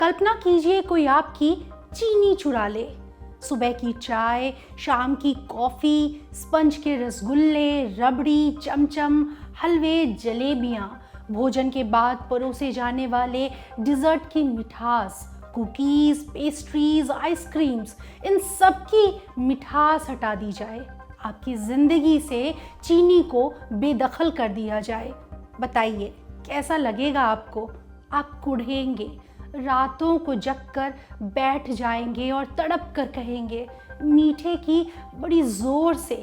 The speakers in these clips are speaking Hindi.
कल्पना कीजिए कोई आपकी चीनी चुरा ले। सुबह की चाय, शाम की कॉफ़ी, स्पंज के रसगुल्ले, रबड़ी, चमचम, हलवे, जलेबियाँ, भोजन के बाद परोसे जाने वाले डिज़र्ट की मिठास, कुकीज़, पेस्ट्रीज़, आइसक्रीम्स, इन सब की मिठास हटा दी जाए, आपकी ज़िंदगी से चीनी को बेदखल कर दिया जाए। बताइए कैसा लगेगा आपको? आप कुढ़ेंगे, रातों को जगकर बैठ जाएंगे और तड़प कर कहेंगे, मीठे की बड़ी ज़ोर से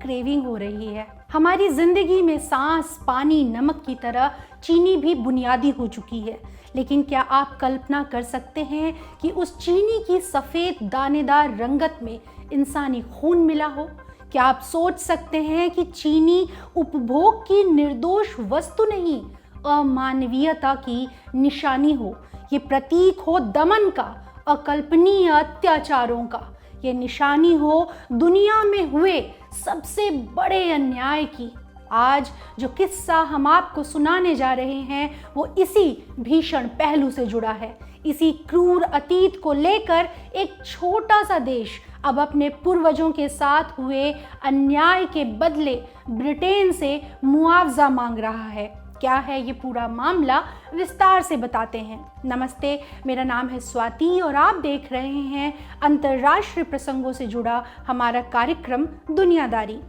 क्रेविंग हो रही है। हमारी ज़िंदगी में सांस, पानी, नमक की तरह चीनी भी बुनियादी हो चुकी है। लेकिन क्या आप कल्पना कर सकते हैं कि उस चीनी की सफ़ेद दानेदार रंगत में इंसानी खून मिला हो? क्या आप सोच सकते हैं कि चीनी उपभोग की निर्दोष वस्तु नहीं, अमानवीयता की निशानी हो? ये प्रतीक हो दमन का, अकल्पनीय अत्याचारों का। ये निशानी हो दुनिया में हुए सबसे बड़े अन्याय की। आज जो किस्सा हम आपको सुनाने जा रहे हैं वो इसी भीषण पहलू से जुड़ा है। इसी क्रूर अतीत को लेकर एक छोटा सा देश अब अपने पूर्वजों के साथ हुए अन्याय के बदले ब्रिटेन से मुआवजा मांग रहा है। क्या है ये पूरा मामला, विस्तार से बताते हैं। नमस्ते, मेरा नाम है स्वाति और आप देख रहे हैं अंतर्राष्ट्रीय प्रसंगों से जुड़ा हमारा कार्यक्रम दुनियादारी।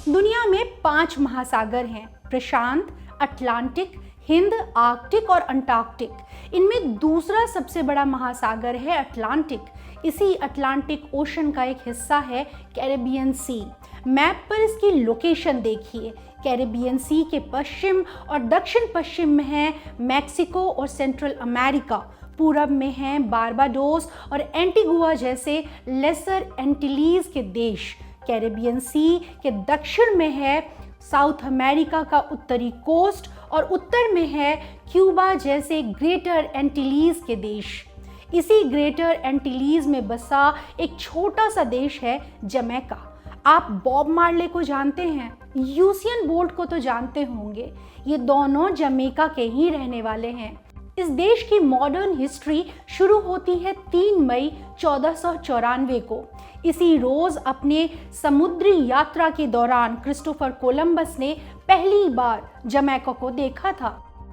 दुनिया में 5 महासागर हैं: प्रशांत, अटलांटिक, हिंद, आर्कटिक और अंटार्कटिक। इनमें दूसरा सबसे बड़ा महासागर है अटलांटिक। इसी अटलांटिक ओशन का एक हिस्सा है कैरेबियन सी। मैप पर इसकी लोकेशन देखिए। कैरेबियन सी के पश्चिम और दक्षिण पश्चिम में है मैक्सिको और सेंट्रल अमेरिका। पूरब में हैं बारबाडोस और एंटीगुआ जैसे लेसर एंटिलीज के देश। कैरेबियन सी के दक्षिण में है साउथ अमेरिका का उत्तरी कोस्ट और उत्तर में है क्यूबा जैसे ग्रेटर एंटिलीज के देश। इसी ग्रेटर एंटिलीज में बसा एक छोटा सा देश है जमैका। आप बॉब मार्ले को जानते हैं, यूसेन बोल्ट को तो जानते होंगे। ये दोनों जमैका के ही रहने वाले हैं। इस देश की मॉडर्न हिस्ट्री शुरू होती है 3 मई 1494 को। इसी रोज अपने समुद्री यात्रा के दौरान क्रिस्टोफर कोलंबस ने पहली बार जमैका को देखा था।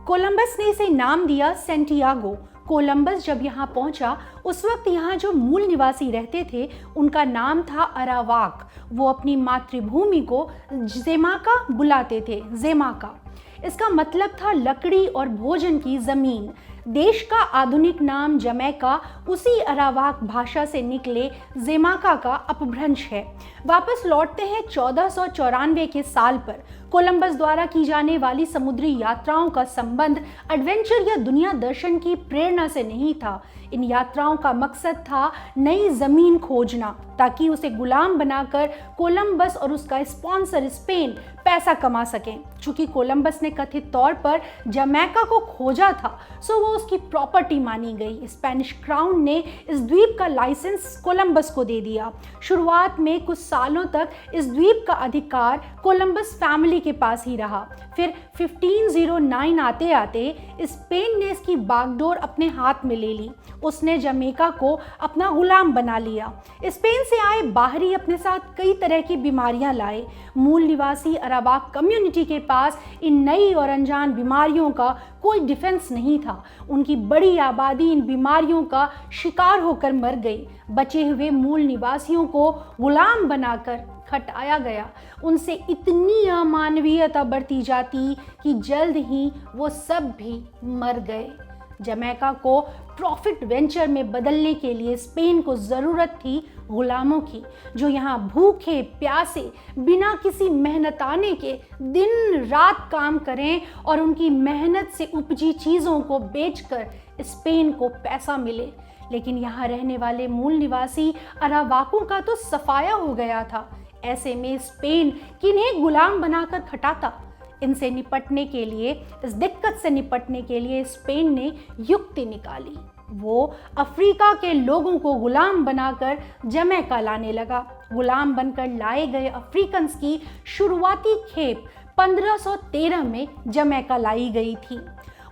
कोलंबस ने इसे नाम दिया सेंटियागो। कोलंबस जब यहाँ पहुंचा उस वक्त यहाँ जो मूल निवासी रहते थे उनका नाम था अरावाक। वो अपनी मातृभूमि को जेमाका बुलाते थे, जेमाका। इसका मतलब था लकड़ी और भोजन की जमीन। देश का आधुनिक नाम जमैका उसी अरावाक भाषा से निकले जेमाका का अपभ्रंश है। वापस लौटते हैं 1494 के साल पर। कोलंबस द्वारा की जाने वाली समुद्री यात्राओं का संबंध एडवेंचर या दुनिया दर्शन की प्रेरणा से नहीं था। इन यात्राओं का मकसद था नई जमीन खोजना ताकि उसे गुलाम बनाकर कोलंबस और उसका स्पॉन्सर स्पेन पैसा कमा सकें। चूंकि कोलंबस ने कथित तौर पर जमैका को खोजा था सो वो उसकी प्रॉपर्टी मानी गई। स्पेनिश क्राउन ने इस द्वीप का लाइसेंस कोलंबस को दे दिया। शुरुआत में कुछ सालों तक इस द्वीप का अधिकार कोलंबस फैमिली के पास ही रहा। फिर 1509 आते आते स्पेन ने इसकी बागडोर अपने हाथ में ले ली। उसने जमैका को अपना गुलाम बना लिया। स्पेन से आए बाहरी अपने साथ कई तरह की बीमारियां लाए। मूल निवासी अरावाक कम्युनिटी के पास इन नई और अनजान बीमारियों का कोई डिफेंस नहीं था। उनकी बड़ी आबादी इन बीमारियों का शिकार होकर मर गई। बचे हुए मूल निवासियों को गुलाम बनाकर खटाया गया। उनसे इतनी अमानवीयता बरती जाती कि जल्द ही वो सब भी मर गए। जमैका को प्रॉफिट वेंचर में बदलने के लिए स्पेन को ज़रूरत थी गुलामों की, जो यहाँ भूखे प्यासे बिना किसी मेहनताने के दिन रात काम करें और उनकी मेहनत से उपजी चीज़ों को बेचकर स्पेन को पैसा मिले। लेकिन यहाँ रहने वाले मूल निवासी अरावाकों का तो सफाया हो गया था। ऐसे में स्पेन किन्हें गुलाम बनाकर खटाता? इनसे निपटने के लिए, इस दिक्कत से निपटने के लिए स्पेन ने युक्ति निकाली। वो अफ्रीका के लोगों को गुलाम बनाकर जमैका लाने लगा। गुलाम बनकर लाए गए अफ्रीकन्स की शुरुआती खेप 1513 में जमैका लाई गई थी।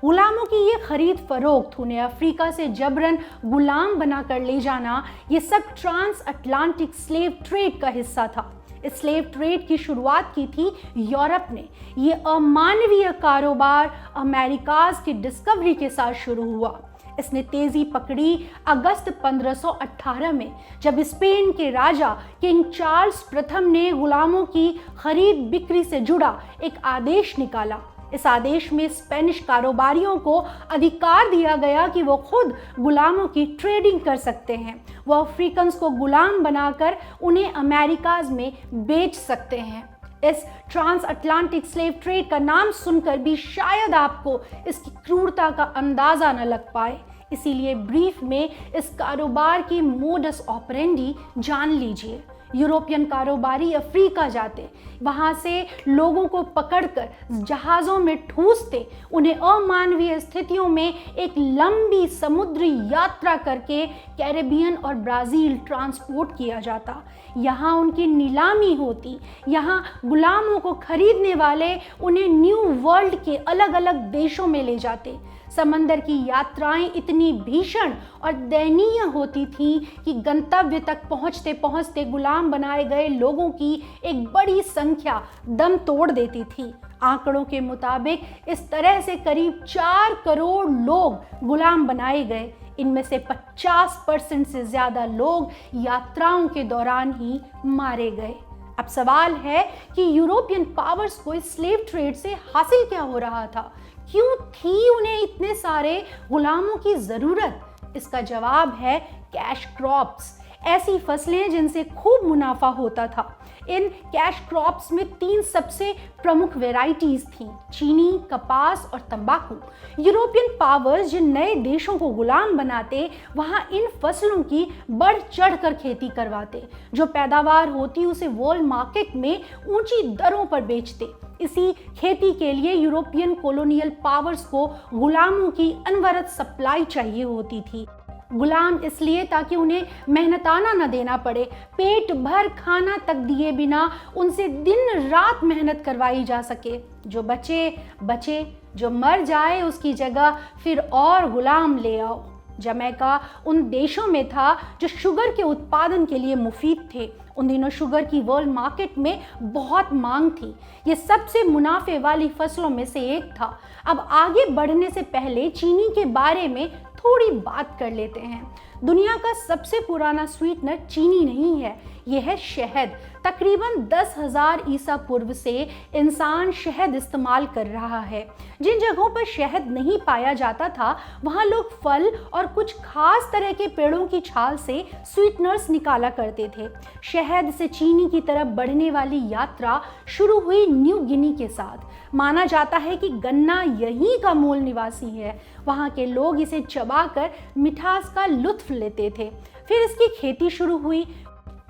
गुलामों की ये खरीद फरोख्त, उन्हें अफ्रीका से जबरन गुलाम बनाकर ले जाना, ये सब ट्रांस अटलांटिक स्लेव ट्रेड का हिस्सा था। इस स्लेव ट्रेड की शुरुआत की थी यूरोप ने। ये अमानवीय कारोबार अमेरिकाज की डिस्कवरी के साथ शुरू हुआ। इसने तेजी पकड़ी अगस्त 1518 में, जब स्पेन के राजा किंग चार्ल्स प्रथम ने गुलामों की खरीद बिक्री से जुड़ा एक आदेश निकाला। इस आदेश में स्पेनिश कारोबारियों को अधिकार दिया गया कि वो खुद गुलामों की ट्रेडिंग कर सकते हैं। वो अफ्रीकन्स को गुलाम बनाकर उन्हें अमेरिकाज में बेच सकते हैं। इस ट्रांस अटलांटिक स्लेव ट्रेड का नाम सुनकर भी शायद आपको इसकी क्रूरता का अंदाजा न लग पाए, इसीलिए ब्रीफ में इस कारोबार की मोडस ऑपरेंडी जान लीजिए। यूरोपियन कारोबारी अफ्रीका जाते, वहाँ से लोगों को पकड़कर जहाज़ों में ठूसते, उन्हें अमानवीय स्थितियों में एक लंबी समुद्री यात्रा करके कैरेबियन और ब्राज़ील ट्रांसपोर्ट किया जाता। यहाँ उनकी नीलामी होती। यहाँ गुलामों को खरीदने वाले उन्हें न्यू वर्ल्ड के अलग अलग देशों में ले जाते। समंदर की यात्राएं इतनी भीषण और दयनीय होती थीं कि गंतव्य तक पहुंचते पहुंचते गुलाम बनाए गए लोगों की एक बड़ी संख्या दम तोड़ देती थी। आंकड़ों के मुताबिक इस तरह से करीब 4 करोड़ लोग गुलाम बनाए गए। इनमें से 50% से ज़्यादा लोग यात्राओं के दौरान ही मारे गए। अब सवाल है कि यूरोपियन पावर्स को इस स्लेव ट्रेड से हासिल क्या हो रहा था? क्यों थी उन्हें इतने सारे गुलामों की ज़रूरत? इसका जवाब है कैश क्रॉप्स, ऐसी फसलें जिनसे खूब मुनाफा होता था। इन कैश क्रॉप्स में 3 सबसे प्रमुख वेराइटीज़ थीं, चीनी, कपास और तंबाकू। यूरोपियन पावर्स जिन नए देशों को गुलाम बनाते, वहाँ इन फसलों की बढ़ चढ़ कर खेती करवाते। जो पैदावार होती उसे वर्ल्ड मार्केट में ऊंची दरों पर बेचते। इसी खेती के लिए यूरोपियन कॉलोनियल पावर्स को गुलामों की अनवरत सप्लाई चाहिए होती थी। गुलाम इसलिए ताकि उन्हें मेहनताना न देना पड़े, पेट भर खाना तक दिए बिना उनसे दिन रात मेहनत करवाई जा सके। जो बचे, जो मर जाए उसकी जगह फिर और गुलाम ले आओ। जमैका उन देशों में था जो शुगर के उत्पादन के लिए मुफीद थे। उन दिनों शुगर की वर्ल्ड मार्केट में बहुत मांग थी। ये सबसे मुनाफे वाली फसलों में से एक था। अब आगे बढ़ने से पहले चीनी के बारे में थोड़ी बात कर लेते हैं। दुनिया का सबसे पुराना स्वीटनर चीनी नहीं है, यह है शहद। तकरीबन 10,000 ईसा पूर्व से इंसान शहद इस्तेमाल कर रहा है। जिन जगहों पर शहद नहीं पाया जाता था, वहाँ लोग फल और कुछ खास तरह के पेड़ों की छाल से स्वीटनर्स निकाला करते थे। शहद से चीनी की तरफ बढ़ने वाली यात्रा शुरू हुई न्यू गिनी के साथ। माना जाता है कि गन्ना यहीं का मूल निवासी है। वहाँ के लोग इसे चबाकर मिठास का लुत्फ लेते थे। फिर इसकी खेती शुरू हुई।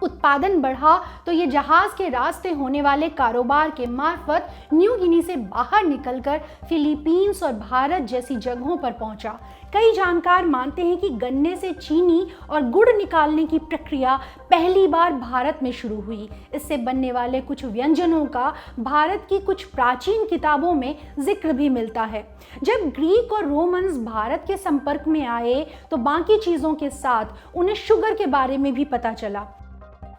उत्पादन बढ़ा तो ये जहाज़ के रास्ते होने वाले कारोबार के मार्फत न्यू गिनी से बाहर निकलकर फिलीपींस और भारत जैसी जगहों पर पहुंचा। कई जानकार मानते हैं कि गन्ने से चीनी और गुड़ निकालने की प्रक्रिया पहली बार भारत में शुरू हुई। इससे बनने वाले कुछ व्यंजनों का भारत की कुछ प्राचीन किताबों में जिक्र भी मिलता है। जब ग्रीक और रोमन्स भारत के संपर्क में आए तो बाकी चीज़ों के साथ उन्हें शुगर के बारे में भी पता चला।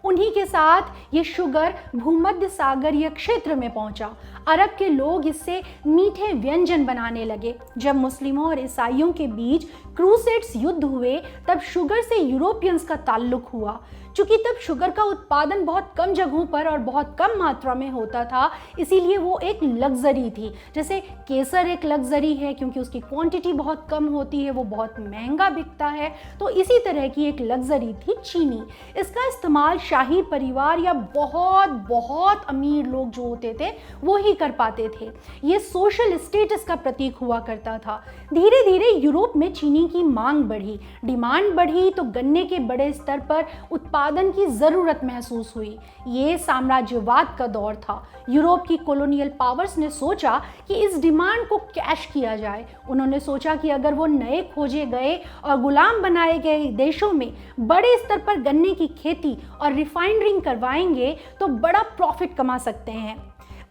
उन्हीं के साथ ये शुगर भूमध्य सागरीय क्षेत्र में पहुंचा। अरब के लोग इससे मीठे व्यंजन बनाने लगे। जब मुस्लिमों और ईसाइयों के बीच क्रूसेड्स युद्ध हुए, तब शुगर से यूरोपियंस का ताल्लुक हुआ। चूँकि तब शुगर का उत्पादन बहुत कम जगहों पर और बहुत कम मात्रा में होता था, इसीलिए वो एक लग्जरी थी। जैसे केसर एक लग्जरी है क्योंकि उसकी क्वांटिटी बहुत कम होती है, वो बहुत महंगा बिकता है, तो इसी तरह की एक लग्जरी थी चीनी। इसका इस्तेमाल शाही परिवार या बहुत बहुत अमीर लोग जो होते थे वो ही कर पाते थे। ये सोशल स्टेटस का प्रतीक हुआ करता था। धीरे धीरे यूरोप में चीनी की मांग बढ़ी, डिमांड बढ़ी, तो गन्ने के बड़े स्तर पर उत्पादन की ज़रूरत महसूस हुई। ये साम्राज्यवाद का दौर था। यूरोप की कॉलोनियल पावर्स ने सोचा कि इस डिमांड को कैश किया जाए। उन्होंने सोचा कि अगर वो नए खोजे गए और गुलाम बनाए गए देशों में बड़े स्तर पर गन्ने की खेती और रिफाइनरिंग करवाएंगे तो बड़ा प्रॉफिट कमा सकते हैं।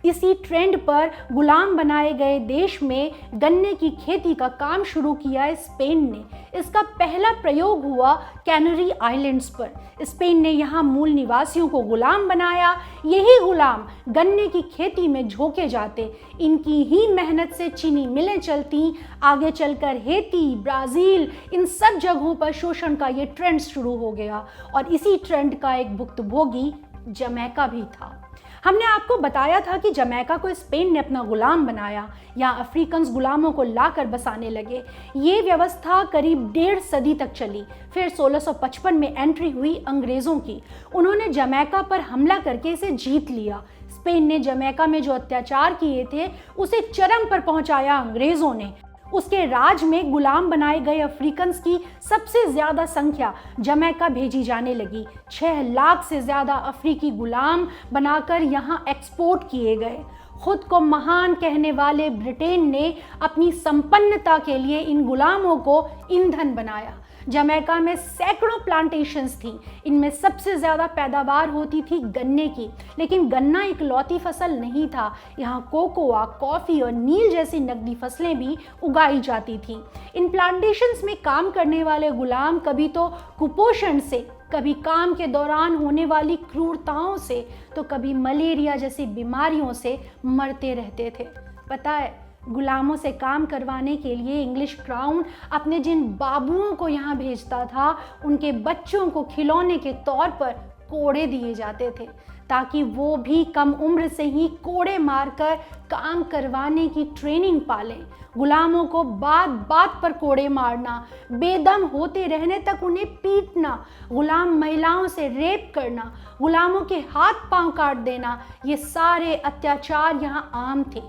इसी ट्रेंड पर गुलाम बनाए गए देश में गन्ने की खेती का काम शुरू किया स्पेन ने। इसका पहला प्रयोग हुआ कैनरी आइलैंड्स पर। स्पेन ने यहाँ मूल निवासियों को गुलाम बनाया। यही गुलाम गन्ने की खेती में झोंके जाते। इनकी ही मेहनत से चीनी मिलें चलती। आगे चलकर हेती, ब्राज़ील, इन सब जगहों पर शोषण का ये ट्रेंड शुरू हो गया और इसी ट्रेंड का एक भुक्तभोगी जमैका भी था। हमने आपको बताया था कि जमैका को स्पेन ने अपना गुलाम बनाया। यहाँ अफ्रीकन गुलामों को लाकर बसाने लगे। ये व्यवस्था करीब 1.5 सदी तक चली। फिर 1655 में एंट्री हुई अंग्रेज़ों की। उन्होंने जमैका पर हमला करके इसे जीत लिया। स्पेन ने जमैका में जो अत्याचार किए थे उसे चरम पर पहुंचाया अंग्रेज़ों ने। उसके राज में गुलाम बनाए गए अफ्रीकन्स की सबसे ज़्यादा संख्या जमैका भेजी जाने लगी। 6 लाख से ज़्यादा अफ्रीकी गुलाम बनाकर यहाँ एक्सपोर्ट किए गए। खुद को महान कहने वाले ब्रिटेन ने अपनी संपन्नता के लिए इन गुलामों को ईंधन बनाया। जमैका में सैकड़ों प्लांटेशंस थीं। इनमें सबसे ज़्यादा पैदावार होती थी गन्ने की। लेकिन गन्ना एक लौती फसल नहीं था। यहाँ कोकोआ, कॉफ़ी और नील जैसी नकदी फसलें भी उगाई जाती थीं। इन प्लांटेशंस में काम करने वाले गुलाम कभी तो कुपोषण से, कभी काम के दौरान होने वाली क्रूरताओं से, तो कभी मलेरिया जैसी बीमारियों से मरते रहते थे। पता है, गुलामों से काम करवाने के लिए इंग्लिश क्राउन अपने जिन बाबुओं को यहाँ भेजता था, उनके बच्चों को खिलौने के तौर पर कोड़े दिए जाते थे ताकि वो भी कम उम्र से ही कोड़े मारकर काम करवाने की ट्रेनिंग पालें। गुलामों को बात बात पर कोड़े मारना, बेदम होते रहने तक उन्हें पीटना, गुलाम महिलाओं से रेप करना, गुलामों के हाथ पांव काट देना, ये सारे अत्याचार यहाँ आम थे।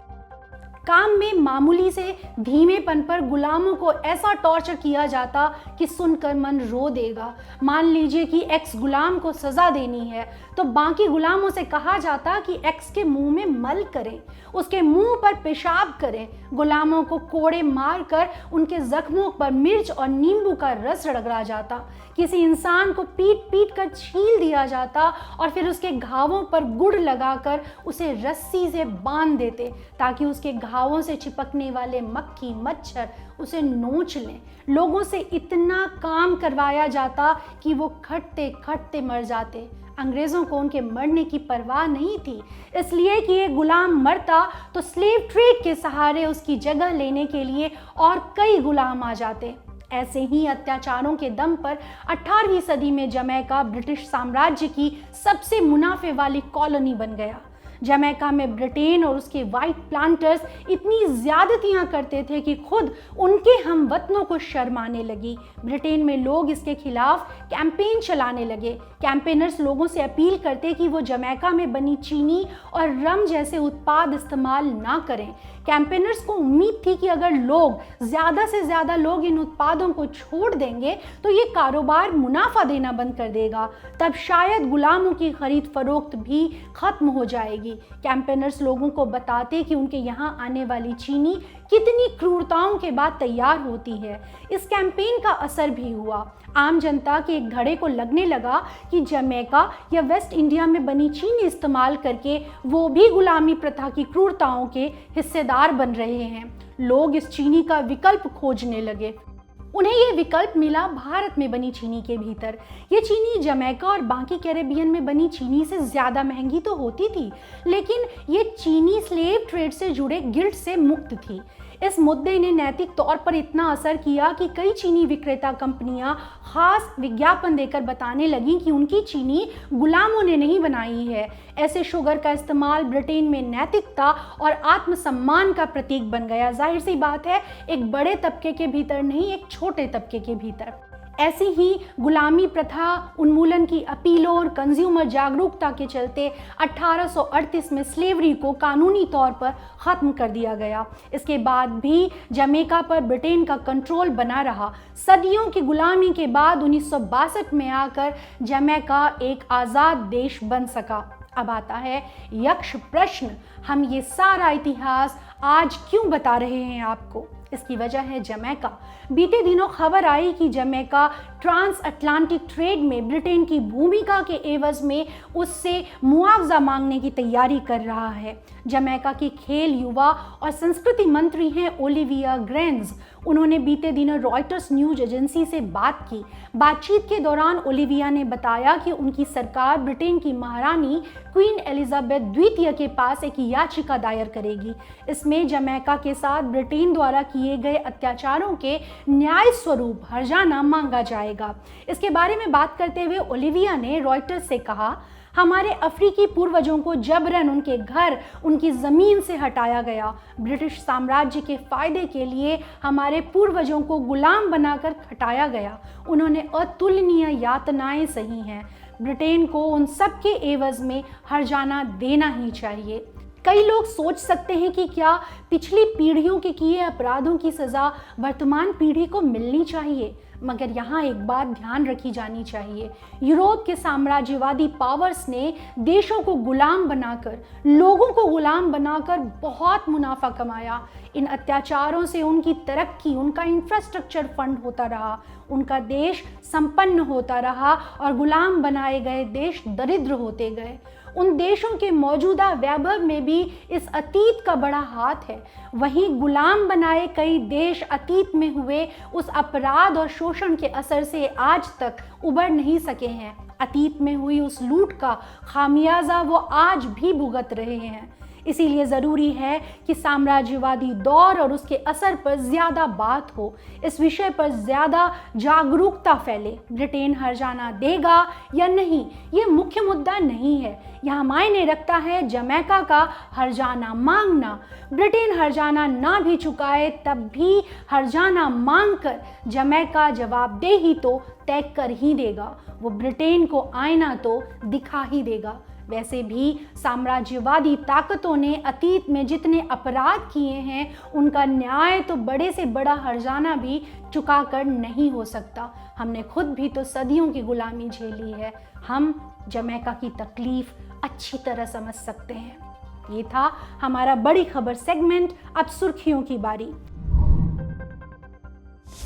काम में मामूली से धीमेपन पर गुलामों को ऐसा टॉर्चर किया जाता कि सुनकर मन रो देगा। मान लीजिए कि एक्स गुलाम को सज़ा देनी है तो बाकी गुलामों से कहा जाता कि एक्स के मुंह में मल करें, उसके मुंह पर पेशाब करें। गुलामों को कोड़े मारकर उनके जख्मों पर मिर्च और नींबू का रस रगड़ा जाता। किसी इंसान को पीट पीट कर छील दिया जाता और फिर उसके घावों पर गुड़ लगाकर उसे रस्सी से बांध देते ताकि उसके घावों से चिपकने वाले मक्खी मच्छर उसे नोच लें। लोगों से इतना काम करवाया जाता कि वो खटते खटते मर जाते। अंग्रेज़ों को उनके मरने की परवाह नहीं थी, इसलिए कि ये गुलाम मरता तो स्लेव ट्रेड के सहारे उसकी जगह लेने के लिए और कई गुलाम आ जाते। ऐसे ही अत्याचारों के दम पर 18वीं सदी में जमैका ब्रिटिश साम्राज्य की सबसे मुनाफे वाली कॉलोनी बन गया। जमैका में ब्रिटेन और उसके वाइट प्लांटर्स इतनी ज़्यादतियाँ करते थे कि खुद उनके हमवतनों को शर्म आने लगी। ब्रिटेन में लोग इसके खिलाफ कैंपेन चलाने लगे। कैंपेनर्स लोगों से अपील करते कि वो जमैका में बनी चीनी और रम जैसे उत्पाद इस्तेमाल ना करें। कैंपेनर्स को उम्मीद थी कि अगर लोग ज़्यादा से ज़्यादा लोग इन उत्पादों को छोड़ देंगे तो ये कारोबार मुनाफा देना बंद कर देगा, तब शायद गुलामों की खरीद फरोख्त भी ख़त्म हो जाएगी। कैंपेनर्स लोगों को बताते कि उनके यहाँ आने वाली चीनी कितनी क्रूरताओं के बाद तैयार होती है। इस कैंपेन का असर भी हुआ। आम जनता के एक धड़े को लगने लगा कि जमैका या वेस्ट इंडिया में बनी चीनी इस्तेमाल करके वो भी गुलामी प्रथा की क्रूरताओं के हिस्सेदार बन रहे हैं। लोग इस चीनी का विकल्प खोजने लगे। उन्हें ये विकल्प मिला भारत में बनी चीनी के भीतर। ये चीनी जमैका और बाकी कैरेबियन में बनी चीनी से ज़्यादा महंगी तो होती थी, लेकिन ये चीनी स्लेव ट्रेड से जुड़े गिल्ट से मुक्त थी। इस मुद्दे ने नैतिक तौर पर इतना असर किया कि कई चीनी विक्रेता कंपनियां खास विज्ञापन देकर बताने लगीं कि उनकी चीनी गुलामों ने नहीं बनाई है। ऐसे शुगर का इस्तेमाल ब्रिटेन में नैतिकता और आत्मसम्मान का प्रतीक बन गया। जाहिर सी बात है, एक बड़े तबके के भीतर नहीं, एक छोटे तबके के भीतर। ऐसी ही गुलामी प्रथा उन्मूलन की अपीलों और कंज्यूमर जागरूकता के चलते 1838 में स्लेवरी को कानूनी तौर पर ख़त्म कर दिया गया। इसके बाद भी जमैका पर ब्रिटेन का कंट्रोल बना रहा। सदियों की गुलामी के बाद 1962 में आकर जमैका एक आज़ाद देश बन सका। अब आता है यक्ष प्रश्न, हम ये सारा इतिहास आज क्यों बता रहे हैं आपको? इसकी वजह है जमैका। बीते दिनों खबर आई कि जमैका ट्रांस अटलांटिक ट्रेड में ब्रिटेन की भूमिका के एवज में उससे मुआवजा मांगने की तैयारी कर रहा है। जमैका की खेल, युवा और संस्कृति मंत्री हैं ओलिविया ग्रेंज। उन्होंने बीते दिनों रॉयटर्स न्यूज एजेंसी से बात की। बातचीत के दौरान ओलिविया ने बताया कि उनकी सरकार ब्रिटेन की महारानी क्वीन एलिजाबेथ द्वितीय के पास एक याचिका दायर करेगी। इसमें जमैका के साथ ब्रिटेन द्वारा किए गए अत्याचारों के न्याय स्वरूप हर्जाना मांगा जाएगा। इसके बारे में बात करते हुए ओलिविया ने रॉयटर्स से कहा, हमारे अफ्रीकी पूर्वजों को जबरन उनके घर, उनकी ज़मीन से हटाया गया। ब्रिटिश साम्राज्य के फायदे के लिए हमारे पूर्वजों को गुलाम बनाकर हटाया गया। उन्होंने अतुलनीय यातनाएं सही हैं। ब्रिटेन को उन सब के एवज में हर्जाना देना ही चाहिए। कई लोग सोच सकते हैं कि क्या पिछली पीढ़ियों के किए अपराधों की सज़ा वर्तमान पीढ़ी को मिलनी चाहिए, मगर यहाँ एक बात ध्यान रखी जानी चाहिए। यूरोप के साम्राज्यवादी पावर्स ने देशों को गुलाम बनाकर, लोगों को गुलाम बनाकर बहुत मुनाफा कमाया। इन अत्याचारों से उनकी तरक्की, उनका इंफ्रास्ट्रक्चर फंड होता रहा, उनका देश संपन्न होता रहा और गुलाम बनाए गए देश दरिद्र होते गए। उन देशों के मौजूदा वैभव में भी इस अतीत का बड़ा हाथ है। वहीं गुलाम बनाए कई देश अतीत में हुए उस अपराध और शोषण के असर से आज तक उबर नहीं सके हैं। अतीत में हुई उस लूट का खामियाजा वो आज भी भुगत रहे हैं। इसीलिए ज़रूरी है कि साम्राज्यवादी दौर और उसके असर पर ज़्यादा बात हो, इस विषय पर ज़्यादा जागरूकता फैले। ब्रिटेन हर्जाना देगा या नहीं, ये मुख्य मुद्दा नहीं है। यहाँ मायने रखता है जमैका का हर्जाना मांगना। ब्रिटेन हर्जाना ना भी चुकाए तब भी हर्जाना मांगकर जमैका जवाबदेही तो तय कर ही देगा। वो ब्रिटेन को आईना तो दिखा ही देगा। वैसे भी साम्राज्यवादी ताकतों ने अतीत में जितने अपराध किए हैं उनका न्याय तो बड़े से बड़ा हर्जाना भी चुका कर नहीं हो सकता। हमने खुद भी तो सदियों की गुलामी झेली है। हम जमैका की तकलीफ अच्छी तरह समझ सकते हैं। ये था हमारा बड़ी खबर सेगमेंट। अब सुर्खियों की बारी।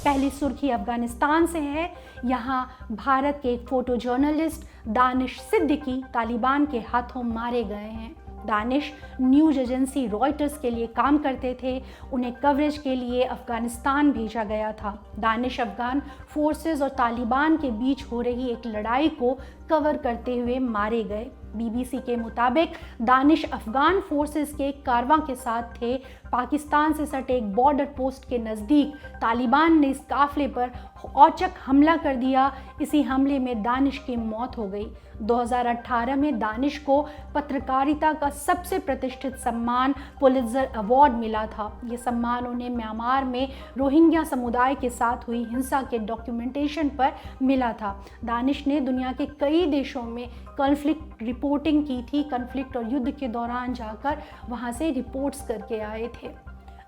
पहली सुर्खी अफगानिस्तान से है। यहाँ भारत के एक फोटो जर्नलिस्ट दानिश सिद्दीकी तालिबान के हाथों मारे गए हैं। दानिश न्यूज एजेंसी रॉयटर्स के लिए काम करते थे। उन्हें कवरेज के लिए अफगानिस्तान भेजा गया था। दानिश अफगान फोर्सेस और तालिबान के बीच हो रही एक लड़ाई को कवर करते हुए मारे गए। बीबीसी के मुताबिक दानिश अफगान फोर्सेस के कारवां के साथ थे। पाकिस्तान से सटे एक बॉर्डर पोस्ट के नज़दीक तालिबान ने इस काफिले पर औचक हमला कर दिया। इसी हमले में दानिश की मौत हो गई। 2018 में दानिश को पत्रकारिता का सबसे प्रतिष्ठित सम्मान पुलित्जर अवार्ड मिला था। ये सम्मान उन्हें म्यांमार में रोहिंग्या समुदाय के साथ हुई हिंसा के डॉक्यूमेंटेशन पर मिला था। दानिश ने दुनिया के कई देशों में कॉन्फ्लिक्ट रिपोर्टिंग की थी। कॉन्फ्लिक्ट और युद्ध के दौरान जाकर वहाँ से रिपोर्ट्स करके आए थे।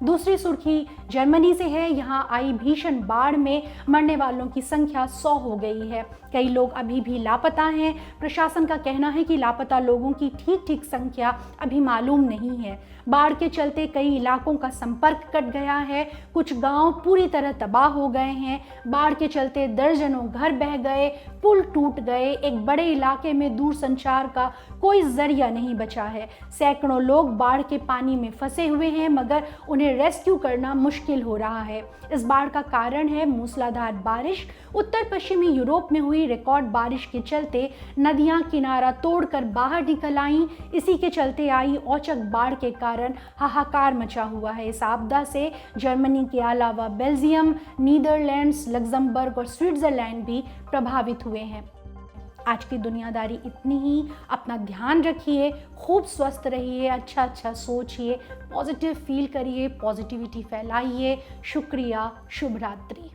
दूसरी सुर्खी जर्मनी से है। यहाँ आई भीषण बाढ़ में मरने वालों की संख्या 100 हो गई है। कई लोग अभी भी लापता हैं। प्रशासन का कहना है कि लापता लोगों की ठीक संख्या अभी मालूम नहीं है। बाढ़ के चलते कई इलाकों का संपर्क कट गया है। कुछ गांव पूरी तरह तबाह हो गए हैं। बाढ़ के चलते दर्जनों घर बह गए, पुल टूट गए। एक बड़े इलाके में दूरसंचार का कोई जरिया नहीं बचा है। सैकड़ों लोग बाढ़ के पानी में फंसे हुए हैं, मगर उन्हें रेस्क्यू करना मुश्किल हो रहा है। इस बाढ़ का कारण है मूसलाधार बारिश। उत्तर पश्चिमी यूरोप में हुई रिकॉर्ड बारिश के चलते नदियां किनारा तोड़कर बाहर निकल आईं। इसी के चलते आई औचक बाढ़ के कारण हाहाकार मचा हुआ है। इस आपदा से जर्मनी के अलावा बेल्जियम, नीदरलैंड्स, लग्जमबर्ग और स्विट्जरलैंड भी प्रभावित हुए हैं। आज की दुनियादारी इतनी ही। अपना ध्यान रखिए, खूब स्वस्थ रहिए, अच्छा सोचिए, पॉजिटिव फील करिए, पॉजिटिविटी फैलाइए। शुक्रिया, शुभ रात्रि।